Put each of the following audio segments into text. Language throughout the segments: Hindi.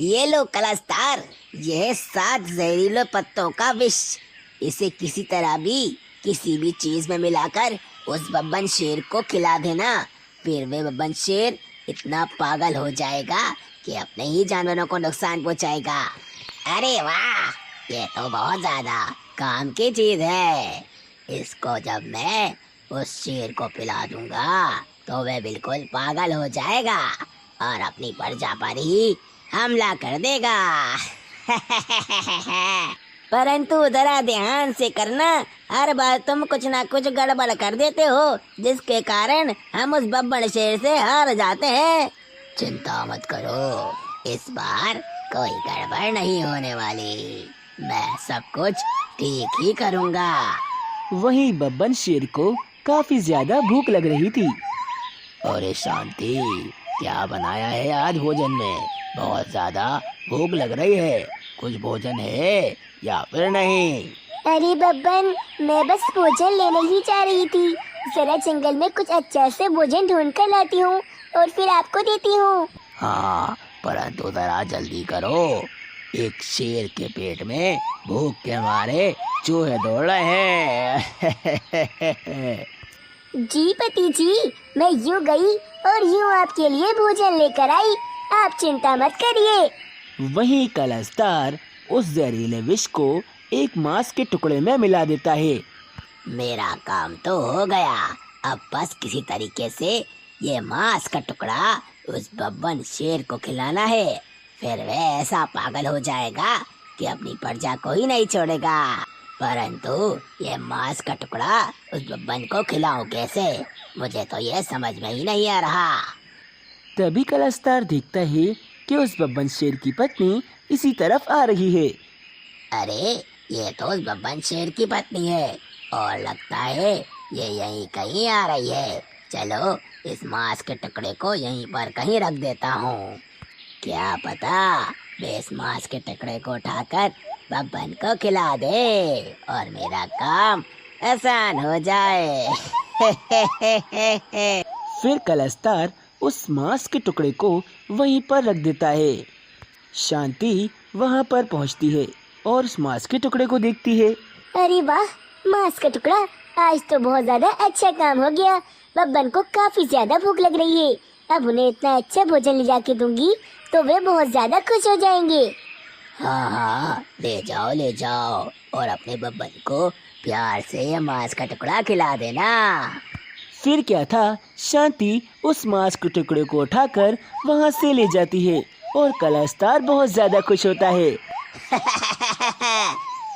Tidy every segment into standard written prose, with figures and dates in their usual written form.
ये लो कलस्तार, यह 7 जहरीले पत्तों का विष। इसे किसी तरह भी किसी भी चीज में मिलाकर उस बब्बन शेर को खिला देना। फिर वे बब्बन शेर इतना पागल हो जाएगा कि अपने ही जानवरों को नुकसान पहुंचाएगा। अरे वाह, ये तो बहुत ज्यादा काम की चीज है। इसको जब मैं उस शेर को पिला दूंगा तो वह बिल्कुल पागल हो जाएगा और अपनी प्रजा पर ही हमला कर देगा। परंतु जरा ध्यान से करना, हर बार तुम कुछ ना कुछ गड़बड़ कर देते हो, जिसके कारण हम उस बब्बन शेर से हार जाते हैं। चिंता मत करो, इस बार कोई गड़बड़ नहीं होने वाली। मैं सब कुछ ठीक ही करूँगा। वहीं बब्बन शेर को काफी ज्यादा भूख लग रही थी। अरे शांति, क्या बनाया है आज भोजन में? बहुत ज्यादा भूख लग रही है। कुछ भोजन है या फिर नहीं? अरे बब्बन, मैं बस भोजन लेने ही जा रही थी। जरा जंगल में कुछ अच्छा से भोजन ढूंढ कर लाती हूँ और फिर आपको देती हूँ। हाँ, परंतु जरा जल्दी करो। एक शेर के पेट में भूख के मारे चूहे दौड़ रहे हैं। जी पति जी, मैं यूँ गई और यूँ आपके लिए भोजन लेकर आई। आप चिंता मत करिए। वहीं कलस्तार उस जहरीले विष को एक मांस के टुकड़े में मिला देता है। मेरा काम तो हो गया। अब बस किसी तरीके से ये मांस का टुकड़ा उस बब्बन शेर को खिलाना है। फिर वह ऐसा पागल हो जाएगा कि अपनी प्रजा को ही नहीं छोड़ेगा। परंतु ये मांस का टुकड़ा उस बब्बन को खिलाऊं कैसे? मुझे तो ये समझ में ही नहीं आ रहा। तभी कलस्तार देखता है कि उस बब्बन शेर की पत्नी इसी तरफ आ रही है। अरे, ये तो उस बब्बन शेर की पत्नी है और लगता है ये यहीं कहीं आ रही है। चलो, इस मांस के टुकड़े को यहीं पर कहीं रख देता हूँ। क्या पता वे इस मांस के टुकड़े को उठाकर बब्बन को खिला दे और मेरा काम आसान हो जाए। फिर कलस्तार उस मांस के टुकड़े को वहीं पर रख देता है। शांति वहां पर पहुंचती है और उस मांस के टुकड़े को देखती है। अरे वाह, मांस का टुकड़ा, आज तो बहुत ज्यादा अच्छा काम हो गया। बब्बन को काफी ज्यादा भूख लग रही है। अब उन्हें इतना अच्छा भोजन ले जाके दूंगी तो वे बहुत ज्यादा खुश हो जाएंगे। हाँ हाँ, ले जाओ और अपने बब्बन को प्यार से ये मांस का टुकड़ा खिला देना। फिर क्या था, शांति उस मांस के टुकड़े को उठाकर वहां से ले जाती है और कलस्तार बहुत ज्यादा खुश होता है।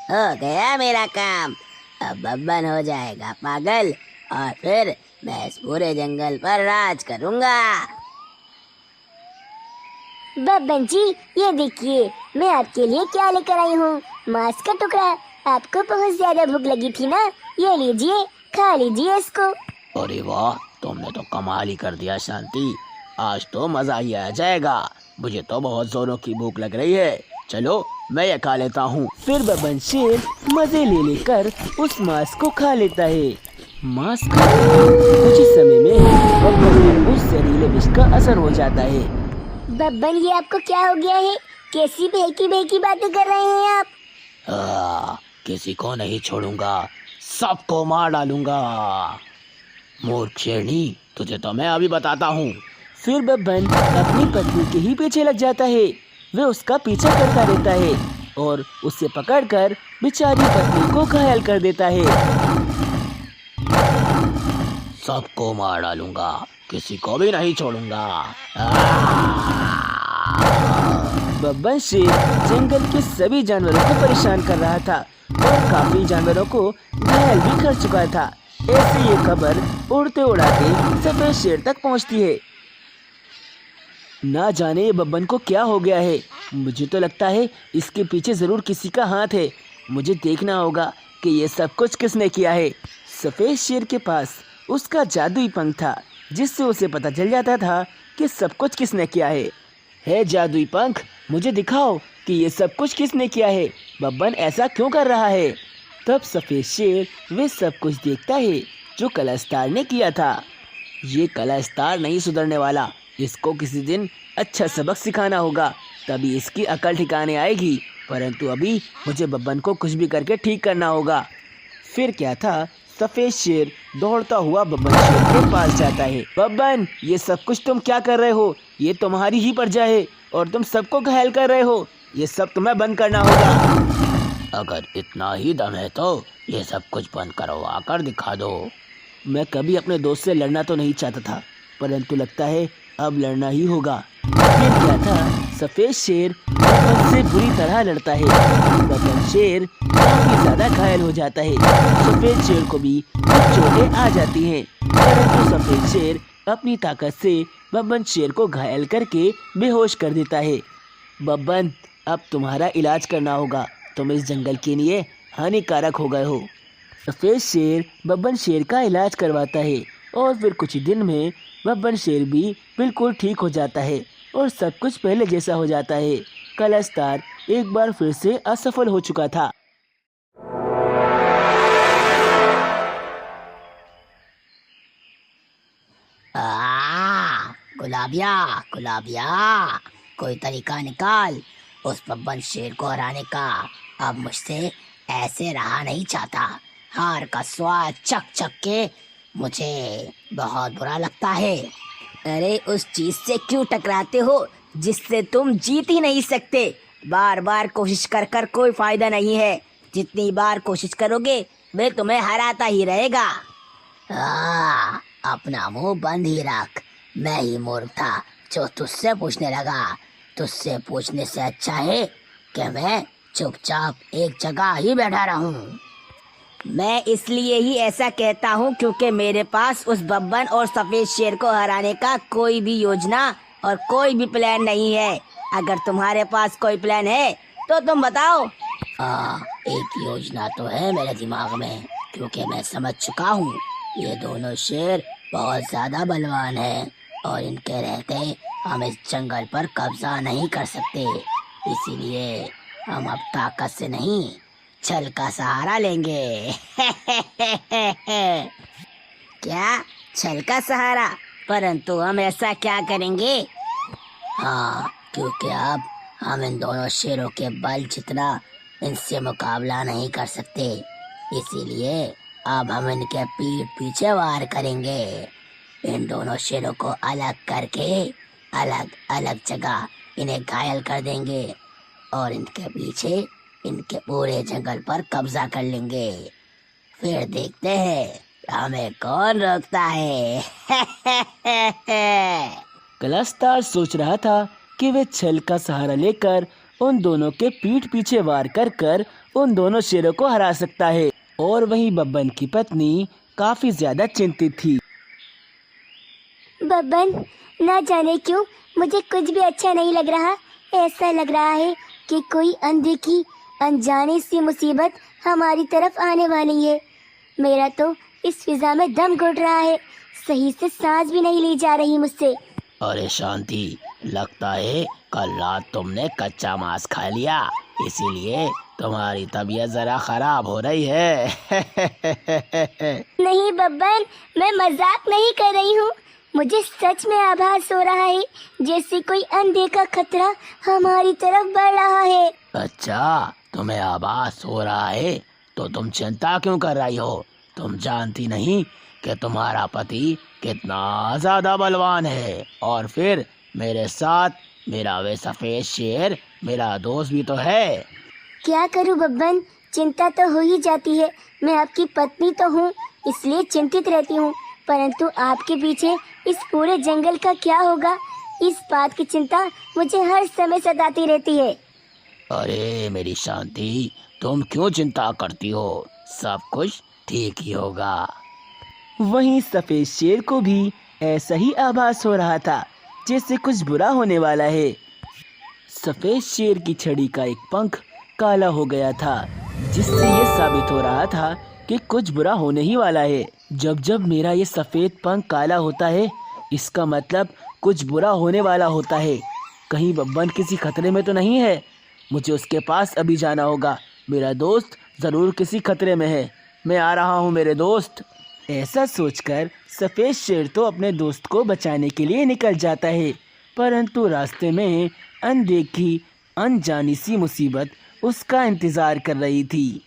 हो गया मेरा काम। अब बब्बन हो जाएगा पागल और फिर मैं इस पूरे जंगल पर राज करूंगा। बब्बन जी, ये देखिए, मैं आपके लिए क्या लेकर आई हूँ। मांस का टुकड़ा। आपको बहुत ज्यादा भूख लगी थी ना, ये लीजिए, खा लीजिए इसको। अरे वाह, तुमने तो कमाल ही कर दिया शांति। आज तो मजा ही आ जाएगा। मुझे तो बहुत जोरों की भूख लग रही है। चलो, मैं ये खा लेता हूँ। फिर बब्बन शेर मजे ले लेकर उस मांस को खा लेता है। मांस खाने के कुछ ही समय में बब्बन में उस जहरीले विष का असर हो जाता है। बब्बन, ये आपको क्या हो गया है? कैसी बेहकी बातें कर रहे हैं आप? किसी को नहीं छोड़ूंगा, सबको मार डालूंगा। मूर्ख शेरनी, तुझे तो मैं अभी बताता हूँ। फिर बब्बन अपनी पत्नी के ही पीछे लग जाता है। वे उसका पीछा करता रहता है और उसे पकड़कर बेचारी पत्नी को घायल कर देता है। सबको मार डालूंगा, किसी को भी नहीं छोड़ूंगा। बब्बन शेर जंगल के सभी जानवरों को परेशान कर रहा था और काफी जानवरों को घायल भी कर चुका था। ऐसे ये खबर उड़ते उड़ाते सफेद शेर तक पहुंचती है। ना जाने ये बब्बन को क्या हो गया है। मुझे तो लगता है इसके पीछे जरूर किसी का हाथ है। मुझे देखना होगा कि ये सब कुछ किसने किया है। सफेद शेर के पास उसका जादुई पंख था, जिससे उसे पता चल जाता था कि सब कुछ किसने किया है। हे जादुई पंख, मुझे दिखाओ कि ये सब कुछ किसने किया है। बब्बन ऐसा क्यों कर रहा है? तब सफेद शेर वे सब कुछ देखता है जो कलस्तार ने किया था। ये कलस्तार नहीं सुधरने वाला, इसको किसी दिन अच्छा सबक सिखाना होगा। तभी इसकी अकल ठिकाने आएगी। परंतु अभी मुझे बब्बन को कुछ भी करके ठीक करना होगा। फिर क्या था, सफेद शेर दौड़ता हुआ बब्बन शेर के पास जाता है। बब्बन, ये सब कुछ तुम क्या कर रहे हो? ये तुम्हारी ही प्रजा है और तुम सबको घायल कर रहे हो। ये सब तुम्हें बंद करना होगा। अगर इतना ही दम है तो ये सब कुछ बंद करवा कर दिखा दो। मैं कभी अपने दोस्त से लड़ना तो नहीं चाहता था, परंतु लगता है अब लड़ना ही होगा। फिर क्या था, सफेद शेर बब्बन से बुरी तरह लड़ता है। बब्बन शेर काफी ज्यादा घायल हो जाता है। सफेद शेर को भी कुछ चोटें आ जाती हैं, परंतु सफेद शेर अपनी ताकत से बब्बन शेर को घायल करके बेहोश कर देता है। बब्बन, अब तुम्हारा इलाज करना होगा, तुम इस जंगल के लिए हानिकारक हो गए हो। सफेद शेर बब्बन शेर का इलाज करवाता है और फिर कुछ ही दिन में बब्बन शेर भी बिल्कुल ठीक हो जाता है और सब कुछ पहले जैसा हो जाता है। कलस्तार एक बार फिर से असफल हो चुका था। गुलाबिया गुलाबिया, कोई तरीका निकाल उस बब्बन शेर को हराने का। अब मुझसे ऐसे रहा नहीं जाता। हार का स्वाद चख चख के मुझे बहुत बुरा लगता है। अरे उस चीज से क्यों टकराते हो जिससे तुम जीत ही नहीं सकते? बार बार कोशिश कर कर कोई फायदा नहीं है। जितनी बार कोशिश करोगे वे तुम्हें हराता ही रहेगा। अपना मुंह बंद ही रख। मैं ही मूर्ख था जो तुझसे पूछने लगा। तुझसे पूछने से अच्छा है कि मैं चुपचाप एक जगह ही बैठा रहूं। मैं इसलिए ही ऐसा कहता हूँ क्योंकि मेरे पास उस बब्बन और सफेद शेर को हराने का कोई भी योजना और कोई भी प्लान नहीं है। अगर तुम्हारे पास कोई प्लान है तो तुम बताओ। एक योजना तो है मेरे दिमाग में, क्योंकि मैं समझ चुका हूँ ये दोनों शेर बहुत ज्यादा बलवान हैं और इनके रहते हम इस जंगल पर कब्जा नहीं कर सकते। इसीलिए हम अब ताकत से नहीं, छल का सहारा लेंगे। क्या छल का सहारा? परंतु हम ऐसा क्या करेंगे? हाँ, क्योंकि अब हम इन दोनों शेरों के बल जितना इनसे मुकाबला नहीं कर सकते। इसीलिए अब हम इनके पीठ पीछे वार करेंगे। इन दोनों शेरों को अलग करके अलग अलग जगह इन्हें घायल कर देंगे और इनके पीछे इनके पूरे जंगल पर कब्जा कर लेंगे। फिर देखते हैं हमें कौन रोकता है। कलस्तार सोच रहा था कि वे छल का सहारा लेकर उन दोनों के पीठ पीछे वार कर कर उन दोनों शेरों को हरा सकता है। और वहीं बब्बन की पत्नी काफी ज्यादा चिंतित थी। बब्बन, ना जाने क्यों मुझे कुछ भी अच्छा नहीं लग रहा। ऐसा लग रहा है कि कोई अनदेखी अनजाने सी मुसीबत हमारी तरफ आने वाली है। मेरा तो इस फिजा में दम घुट रहा है, सही से सांस भी नहीं ली जा रही मुझसे। अरे शांति, लगता है कल रात तुमने कच्चा मांस खा लिया, इसीलिए तुम्हारी तबीयत जरा खराब हो रही है। नहीं बब्बन, मैं मजाक नहीं कर रही हूँ। मुझे सच में आभास हो रहा है जैसे कोई अनदेखा खतरा हमारी तरफ बढ़ रहा है। अच्छा, तुम्हें आभास हो रहा है तो तुम चिंता क्यों कर रही हो? तुम जानती नहीं कि तुम्हारा पति कितना ज्यादा बलवान है। और फिर मेरे साथ मेरा वे सफेद शेर मेरा दोस्त भी तो है। क्या करूं बब्बन, चिंता तो हो ही जाती है। मैं आपकी पत्नी तो हूँ, इसलिए चिंतित रहती हूँ, परंतु आपके पीछे इस पूरे जंगल का क्या होगा, इस बात की चिंता मुझे हर समय सताती रहती है। अरे मेरी शांति, तुम क्यों चिंता करती हो? सब कुछ ठीक ही होगा। वहीं सफेद शेर को भी ऐसा ही आभास हो रहा था जैसे कुछ बुरा होने वाला है। सफेद शेर की छड़ी का एक पंख काला हो गया था, जिससे ये साबित हो रहा था कि कुछ बुरा होने ही वाला है। जब जब मेरा ये सफेद पंख काला होता है, इसका मतलब कुछ बुरा होने वाला होता है। कहीं बब्बन किसी खतरे में तो नहीं है? मुझे उसके पास अभी जाना होगा। मेरा दोस्त जरूर किसी खतरे में है। मैं आ रहा हूँ मेरे दोस्त। ऐसा सोचकर सफेद शेर तो अपने दोस्त को बचाने के लिए निकल जाता है, परंतु रास्ते में अनदेखी अनजानी सी मुसीबत उसका इंतजार कर रही थी।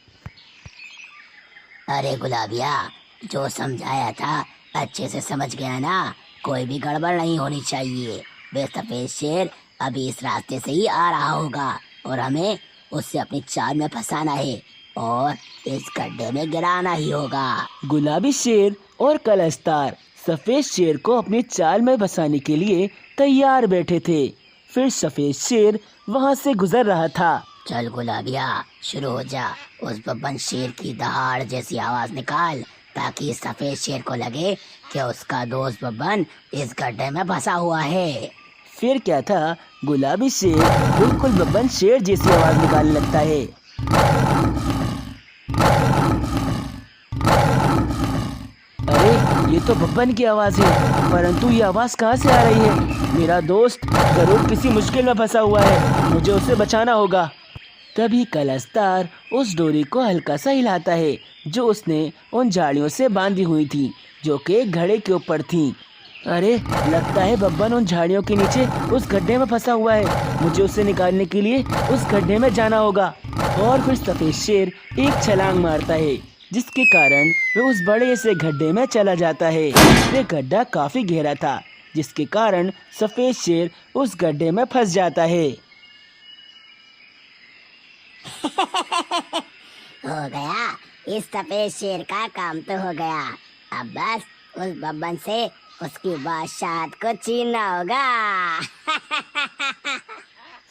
अरे गुलाबिया, जो समझाया था अच्छे से समझ गया ना? कोई भी गड़बड़ नहीं होनी चाहिए। वे सफेद शेर अभी इस रास्ते से ही आ रहा होगा और हमें उससे अपनी चाल में फंसाना है और इस गड्ढे में गिराना ही होगा। गुलाबी शेर और कलस्तार सफेद शेर को अपनी चाल में फंसाने के लिए तैयार बैठे थे। फिर सफेद शेर वहां से गुजर रहा था। चल गुलाबिया, शुरू हो जा। उस बब्बन शेर की दहाड़ जैसी आवाज निकाल ताकि इस सफेद शेर को लगे कि उसका दोस्त बब्बन इस गड्ढे में फंसा हुआ है। फिर क्या था, गुलाबी शेर बिल्कुल बब्बन शेर जैसी आवाज निकालने लगता है। अरे ये तो बब्बन की आवाज है, परंतु ये आवाज कहाँ से आ रही है? मेरा दोस्त जरूर किसी मुश्किल में फंसा हुआ है, मुझे उसे बचाना होगा। तभी कलस्तार उस डोरी को हल्का सा हिलाता है जो उसने उन झाड़ियों से बांधी हुई थी, जो कि एक घड़े के ऊपर थी। अरे लगता है बब्बन उन झाड़ियों के नीचे उस गड्ढे में फंसा हुआ है। मुझे उसे निकालने के लिए उस गड्ढे में जाना होगा। और फिर सफेद शेर एक छलांग मारता है, जिसके कारण वह उस बड़े से गड्ढे में चला जाता है। ये गड्ढा काफी गहरा था, जिसके कारण सफेद शेर उस गड्ढे में फंस जाता है। हो गया, इस सफेद शेर का काम तो हो गया। अब बस उस बब्बन से उसकी बादशाहत को छीनना होगा।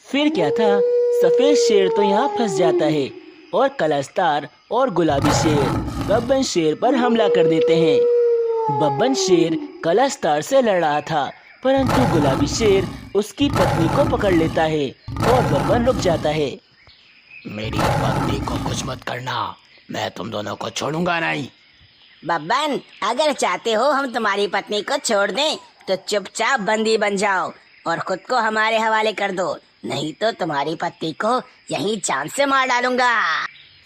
फिर क्या था, सफेद शेर तो यहाँ फंस जाता है और कलस्तार और गुलाबी शेर बब्बन शेर पर हमला कर देते हैं। बब्बन शेर कलस्तार से लड़ रहा था, परंतु गुलाबी शेर उसकी पत्नी को पकड़ लेता है और बब्बन रुक जाता है। मेरी पत्नी को कुछ मत करना, मैं तुम दोनों को छोड़ूंगा नहीं। बब्बन, अगर चाहते हो हम तुम्हारी पत्नी को छोड़ दें तो चुपचाप बंदी बन जाओ और खुद को हमारे हवाले कर दो, नहीं तो तुम्हारी पत्नी को यहीं जान से मार डालूंगा।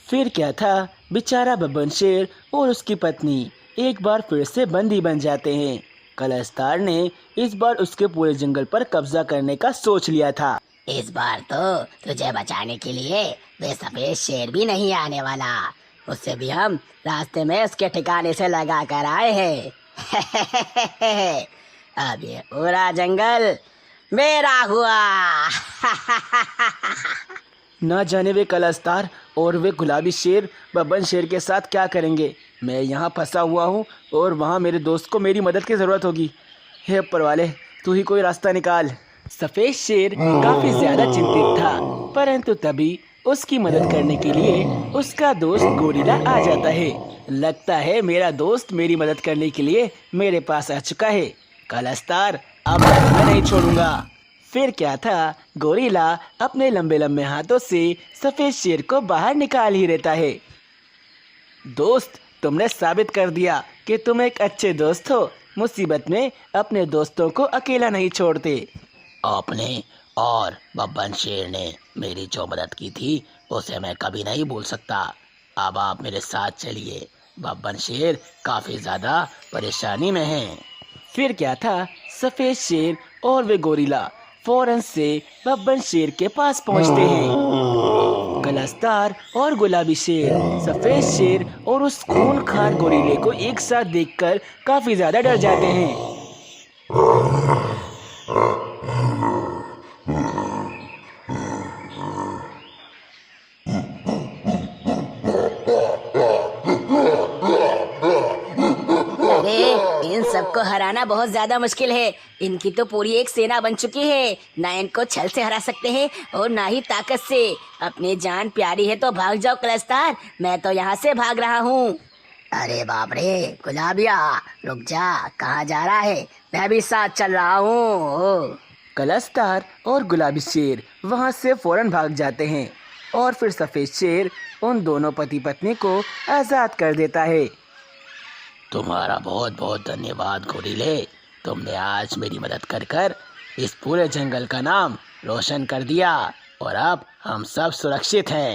फिर क्या था, बेचारा बब्बन शेर और उसकी पत्नी एक बार फिर से बंदी बन जाते हैं। कलस्तार ने इस बार उसके पूरे जंगल पर कब्जा करने का सोच लिया था। इस बार तो तुझे बचाने के लिए वे सफेद शेर भी नहीं आने वाला, उससे भी हम रास्ते में उसके ठिकाने से लगा कर आए हैं। अब ये पूरा जंगल मेरा हुआ। ना जाने वे कलस्तार और वे गुलाबी शेर बब्बन शेर के साथ क्या करेंगे। मैं यहाँ फंसा हुआ हूँ और वहाँ मेरे दोस्त को मेरी मदद की ज़रूरत होगी। हे ऊपर वाले, तू ही कोई रास्ता निकाल। सफेद शेर काफी ज्यादा चिंतित था, परंतु तभी उसकी मदद करने के लिए उसका दोस्त गोरिल्ला आ जाता है। लगता है मेरा दोस्त मेरी मदद करने के लिए मेरे पास आ चुका है। कलस्तार, अब मैं तुम्हें नहीं छोड़ूंगा। फिर क्या था, गोरिल्ला अपने लंबे लंबे हाथों से सफेद शेर को बाहर निकाल ही रहता है। दोस्त, तुमने साबित कर दिया कि तुम एक अच्छे दोस्त हो। मुसीबत में अपने दोस्तों को अकेला नहीं छोड़ते। आपने और बब्बन शेर ने मेरी जो मदद की थी उसे मैं कभी नहीं भूल सकता। अब आप मेरे साथ चलिए, बब्बन शेर काफी ज्यादा परेशानी में हैं। फिर क्या था, सफेद शेर और वे गोरिल्ला फौरन से बब्बन शेर के पास पहुंचते हैं। कलस्तार और गुलाबी शेर सफेद शेर और उस खूंखार गोरिल्ले को एक साथ देखकर काफी ज्यादा डर जाते हैं। इन सबको हराना बहुत ज्यादा मुश्किल है। इनकी तो पूरी एक सेना बन चुकी है। ना इनको छल से हरा सकते हैं और ना ही ताकत से। अपनी जान प्यारी है तो भाग जाओ कलस्तार, मैं तो यहाँ से भाग रहा हूँ। अरे बाप रे गुलाबिया, रुक जा, कहाँ जा रहा है? मैं भी साथ चल रहा हूँ। कलस्तार और गुलाबी शेर वहाँ से फौरन भाग जाते हैं और फिर सफेद शेर उन दोनों पति पत्नी को आजाद कर देता है। तुम्हारा बहुत बहुत धन्यवाद गोरिल्ले, तुमने आज मेरी मदद कर इस पूरे जंगल का नाम रोशन कर दिया और अब हम सब सुरक्षित हैं।